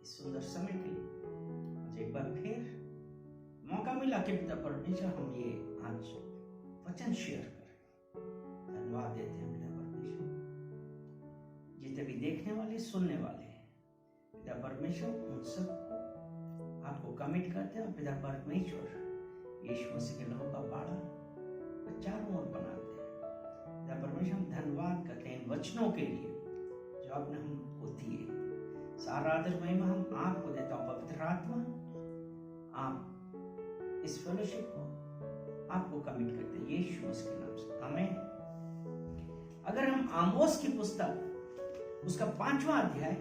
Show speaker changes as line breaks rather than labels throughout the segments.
इस सुंदर समय के लिए आज एक बार फिर मौका मिला कि पिता परमेश्वर हम ये आज वचन शेयर करें। धन्यवाद देते हैं पिता परमेश्वर, जितने भी देखने वाले सुनने वाले हैं पिता परमेश्वर उन सब आपको कमिट करते हैं। और पिता परमेश्वर यीशु मसीह के लहू का बाड़ा चारों ओर बनाते हैं। पिता परमेश्वर हम धन्यवाद करते हैं इन वचनों के लिए जो आपने हमको दिए। सारा आदर महिमा हम आपको देता हूँ। पवित्र आत्मा, आप इस फेलोशिप को आपको कमिट करते हैं यीशु मसीह के नाम से, आमीन। अगर हम आमोस की पुस्तक उसका 5वां अध्याय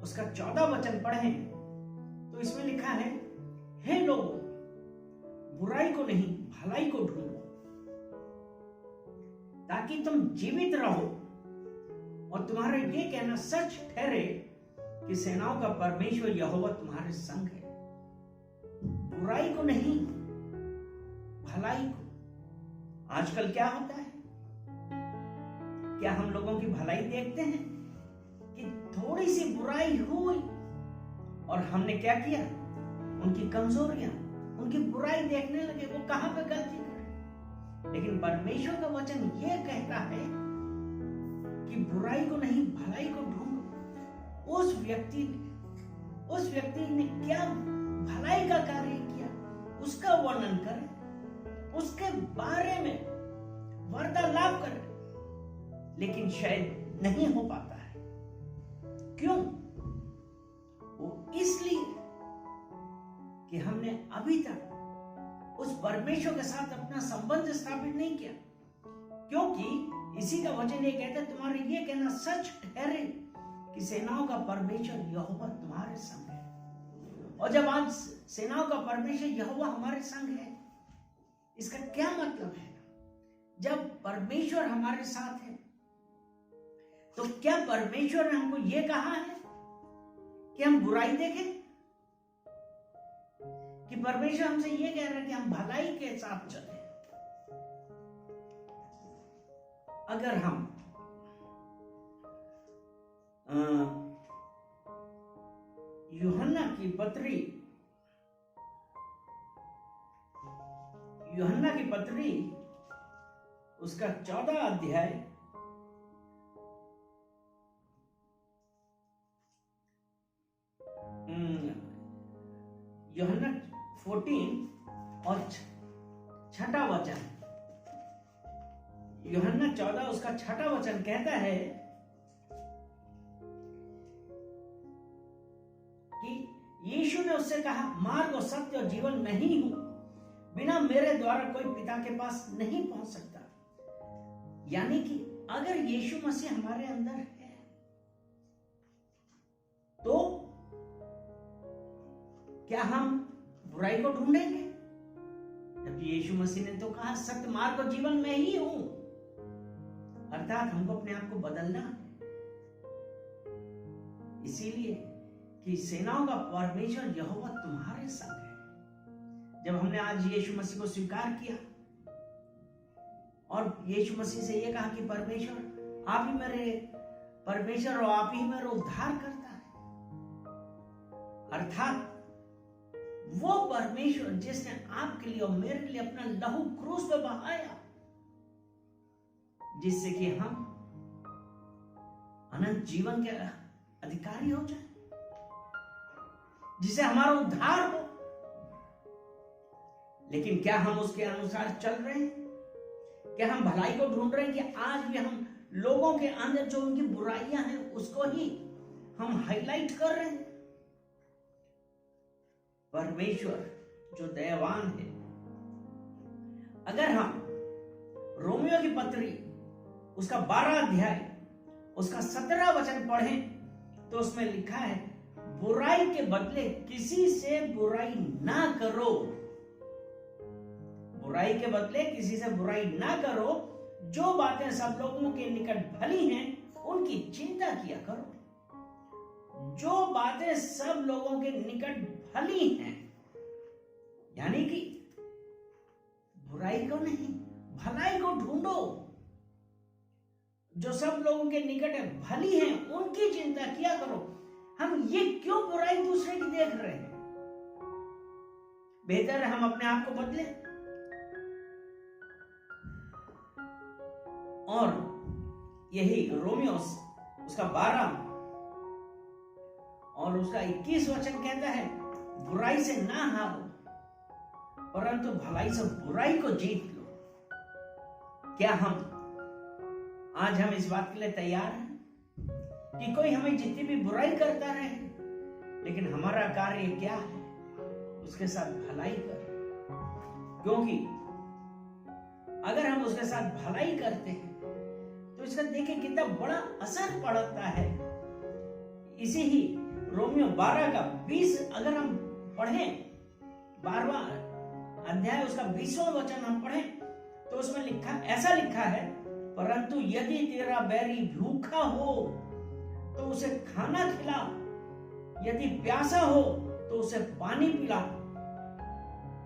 उसका 14 वचन पढ़ें तो इसमें लिखा है, हे लोगों, बुराई को नहीं भलाई को ढूंढो ताकि तुम जीवित रहो और तुम्हारा ये कहना सच ठहरे कि सेनाओं का परमेश्वर यहोवा तुम्हारे संग है। बुराई को नहीं भलाई को। आजकल क्या होता है, क्या हम लोगों की भलाई देखते हैं कि थोड़ी सी बुराई हुई और हमने क्या किया, उनकी कमजोरियां, उनकी बुराई देखने लगे, वो कहां पे गलती करे। लेकिन परमेश्वर का वचन ये कहता है कि बुराई को नहीं भलाई को ढूंढो। उस व्यक्ति ने क्या भलाई का कार्य किया उसका वर्णन करें, उसके बारे में वार्तालाप करें, लेकिन शायद नहीं हो पाता है। क्यों? वो इसलिए कि हमने अभी तक उस परमेश्वर के साथ अपना संबंध स्थापित नहीं किया। क्योंकि इसी का वचन ये कहता है, तुम्हारे ये कहना सच ठहरे कि सेनाओं का परमेश्वर यहोवा तुम्हारे संग है। और जब आज सेनाओं का परमेश्वर यहोवा हमारे संग है, इसका क्या मतलब है? जब परमेश्वर हमारे साथ है तो क्या परमेश्वर ने हमको ये कहा है कि हम बुराई देखें? कि परमेश्वर हमसे ये कह रहा है कि हम भलाई के साथ चलें? अगर हम यूहन्ना की पत्री उसका 14 अध्याय यूहन्ना 14 और 6वां वचन, यूहन्ना 14 उसका 6वां वचन कहता है कि यीशु ने उससे कहा, मार्ग और सत्य और जीवन मैं ही हूं, बिना मेरे द्वारा कोई पिता के पास नहीं पहुंच सकता। यानी कि अगर यीशु मसीह हमारे अंदर है तो क्या हम बुराई को ढूंढेंगे? जबकि यीशु मसीह ने तो कहा, सत्य मार्ग और जीवन मैं ही हूं। अर्थात हमको अपने आप को बदलना है। इसीलिए कि सेनाओं का परमेश्वर यहोवा तुम्हारे संग है। जब हमने आज यीशु मसीह को स्वीकार किया और यीशु मसीह से यह कहा कि परमेश्वर आप ही मेरे परमेश्वर और आप ही मेरा उद्धार करता है, अर्थात वो परमेश्वर जिसने आपके लिए और मेरे लिए अपना लहू क्रूस पे बहाया, जिससे कि हम अनंत जीवन के अधिकारी हो जाए, जिसे हमारा उद्धार हो। लेकिन क्या हम उसके अनुसार चल रहे हैं? क्या हम भलाई को ढूंढ रहे हैं कि आज भी हम लोगों के अंदर जो उनकी बुराइयां हैं उसको ही हम हाईलाइट कर रहे हैं? परमेश्वर जो दयावान है, अगर हम रोमियो की पत्री उसका 12 अध्याय उसका 17 वचन पढ़ें तो उसमें लिखा है, बुराई के बदले किसी से बुराई ना करो। बुराई के बदले किसी से बुराई ना करो। जो बातें सब लोगों के निकट भली हैं उनकी चिंता किया करो। जो बातें सब लोगों के निकट भली हैं, यानी कि बुराई को नहीं भलाई को ढूंढो। जो सब लोगों के निकट भली हैं उनकी चिंता किया करो। हम ये क्यों बुराई दूसरे की देख रहे हैं? बेहतर है हम अपने आप को बदलें। और यही रोमियो उसका 12 और उसका 21 वचन कहता है, बुराई से ना हारो परंतु भलाई से बुराई को जीत लो। क्या आज हम इस बात के लिए तैयार हैं कि कोई हमें जितनी भी बुराई करता रहे, लेकिन हमारा कार्य क्या है? उसके साथ भलाई कर। क्योंकि अगर हम उसके साथ भलाई करते हैं तो इसका देखिए कितना बड़ा असर पड़ता है। इसी ही रोमियो 12 का 20 अगर हम पढ़ें, 12वां अध्याय उसका 20वां वचन हम पढ़ें तो उसमें ऐसा लिखा है, परंतु यदि तेरा बैरी भूखा हो तो उसे खाना खिला, यदि प्यासा हो तो उसे पानी पिला,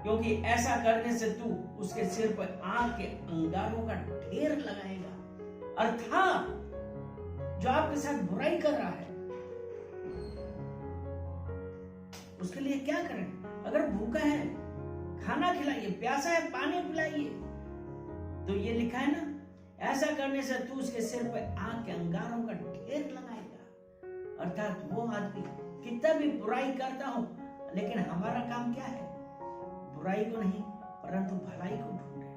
क्योंकि ऐसा करने से तू उसके सिर पर आग के अंगारों का ढेर लगाएगा। अर्थात जो आपके साथ बुराई कर रहा है उसके लिए क्या करें? अगर भूखा है खाना खिलाइए, प्यासा है पानी पिलाइए। तो ये लिखा है ना, ऐसा करने से तू उसके सिर पर आग के अंगारों का ढेर लगाएगा। अर्थात वो आदमी कितना भी बुराई करता हो, लेकिन हमारा काम क्या है? बुराई को नहीं परंतु भलाई को ढूंढे,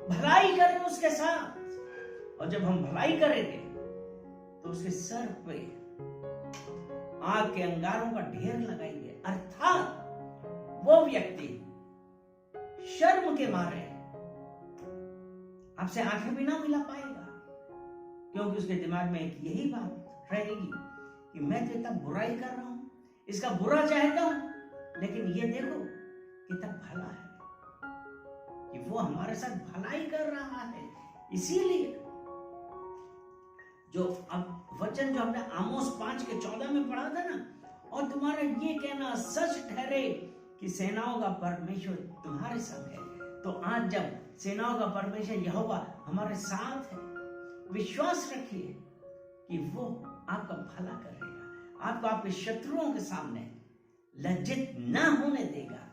भलाई करें उसके साथ। और जब हम भलाई करेंगे तो उसके सर पे आग के अंगारों का ढेर लगाएंगे। अर्थात वो व्यक्ति शर्म के मारे आपसे आंखें भी ना मिला पाएगा, क्योंकि उसके दिमाग में एक यही बात रहेगी कि मैं तो इतना बुराई कर रहा हूं, इसका बुरा चाहता हूं, लेकिन ये देखो कितना भला है कि वो हमारे साथ भलाई कर रहा है। इसीलिए जो अब वचन जो हमने आमोस 5:14 में पढ़ा था ना, और तुम्हारा ये कहना सच ठहरे कि सेनाओं का परमेश्वर तुम्हारे साथ है। तो आज जब सेनाओं का परमेश्वर यहोवा हमारे साथ है, विश्वास रखिए कि वो आपका भला करेगा, आपको आपके शत्रुओं के सामने लज्जित ना होने देगा।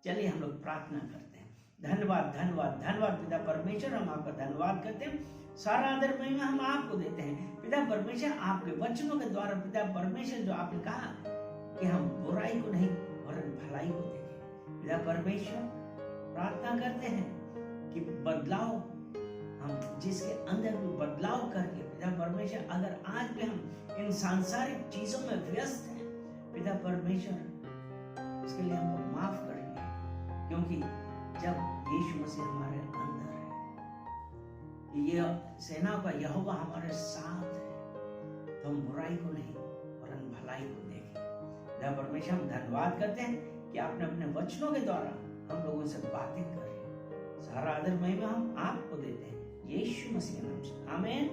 चलिए हम लोग प्रार्थना करते हैं। धन्यवाद धन्यवाद धन्यवाद पिता परमेश्वर, हम आपका धन्यवाद करते हैं, सारा आदर महिमा हम आपको देते हैं। पिता परमेश्वर, आपके वचनों के द्वारा पिता परमेश्वर जो आपने कहा कि हम बुराई को नहीं और भलाई को देखें। पिता परमेश्वर, प्रार्थना करते हैं कि बदलाव हम जिसके अंदर भी बदलाव करके पिता परमेश्वर, अगर आज भी हम इन सांसारिक चीजों में व्यस्त हैं, पिता परमेश्वर उसके लिए हमको माफ करेंगे, क्योंकि जब यीशु मसीह हमारे अंदर है, ये सेना का यहोवा हमारे साथ है, तो हम बुराई को नहीं और भलाई को देखें। पिता परमेश्वर, हम धन्यवाद करते हैं कि आपने अपने वचनों के द्वारा हम लोगों से बातें कर रही। सारा आदर महिमा हम आपको देते हैं, यीशु मसीह के नाम से, आमीन।